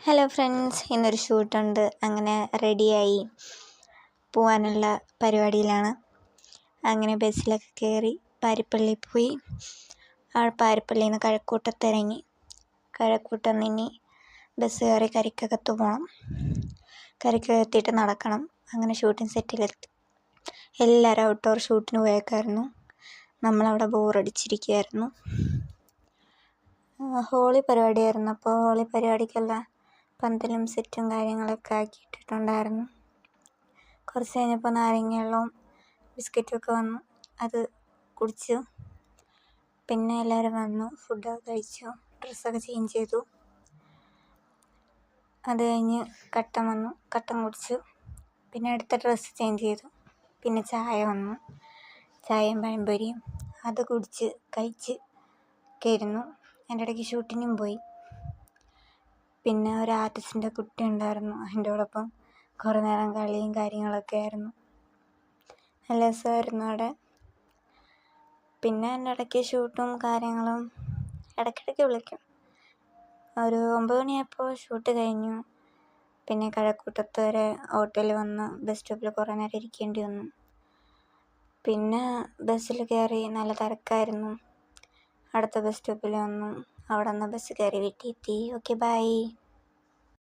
Hello friends, ഇന്നൊരു ഷൂട്ടുണ്ട്. അങ്ങനെ റെഡിയായി പോവാനുള്ള പരിപാടിയിലാണ്. അങ്ങനെ ബസ്സിലൊക്കെ കയറി പാരിപ്പള്ളി പോയി. ആ പാരിപ്പള്ളിയിൽ നിന്ന് കഴക്കൂട്ടത്തിറങ്ങി. കഴക്കൂട്ടം നിന്ന് ബസ് കയറി കരിക്കകത്ത് പോകണം. കരിക്കകത്തിട്ട് നടക്കണം. അങ്ങനെ ഷൂട്ടിംഗ് സെറ്റിലെത്തി. എല്ലാവരും ഔട്ട്ഡോർ ഷൂട്ടിന് പോയേക്കായിരുന്നു. നമ്മളവിടെ ബോറടിച്ചിരിക്കുകയായിരുന്നു. ഹോളി പരിപാടിയായിരുന്നു. അപ്പോൾ ഹോളി പരിപാടിക്കെല്ലാം പന്തലും സെറ്റും കാര്യങ്ങളൊക്കെ ആക്കിയിട്ടിട്ടുണ്ടായിരുന്നു. കുറച്ച് കഴിഞ്ഞപ്പോൾ നാരങ്ങവെള്ളവും ബിസ്ക്കറ്റുമൊക്കെ വന്നു. അത് കുടിച്ചു. പിന്നെ എല്ലാവരും വന്നു, ഫുഡൊക്കെ കഴിച്ചു, ഡ്രസ്സൊക്കെ ചേഞ്ച് ചെയ്തു. അത് കഴിഞ്ഞ് കട്ടൻ വന്നു, കട്ടൻ കുടിച്ചു. പിന്നെ അടുത്ത ഡ്രസ്സ് ചേഞ്ച് ചെയ്തു. പിന്നെ ചായ വന്നു, ചായയും പഴംപൊരിയും അത് കുടിച്ച് കഴിച്ച് ഒക്കെ ഇരുന്നു. എൻ്റെ ഇടയ്ക്ക് ഷൂട്ടിനും പോയി. പിന്നെ ഒരു ആർട്ടിസ്റ്റിൻ്റെ കുട്ടി ഉണ്ടായിരുന്നു. അതിൻ്റെ കൂടൊപ്പം കുറേ നേരം കളിയും കാര്യങ്ങളൊക്കെ ആയിരുന്നു. നല്ല രസമായിരുന്നു അവിടെ. പിന്നെ എൻ്റെ ഇടയ്ക്ക് ഷൂട്ടും കാര്യങ്ങളും ഇടയ്ക്കിടയ്ക്ക് വിളിക്കും. ഒരു 9 മണിയായപ്പോൾ ഷൂട്ട് കഴിഞ്ഞു. പിന്നെ കഴക്കൂട്ടത്ത് വരെ ഓട്ടോയിൽ വന്ന് ബസ് സ്റ്റോപ്പിൽ കുറേ നേരം ഇരിക്കേണ്ടി വന്നു. പിന്നെ ബസ്സിൽ കയറി, നല്ല തിരക്കായിരുന്നു. അടുത്ത ബസ് സ്റ്റോപ്പിൽ വന്നു. അവിടെ നിന്ന് ബസ് കയറി വീട്ടിൽ എത്തി. Okay, by.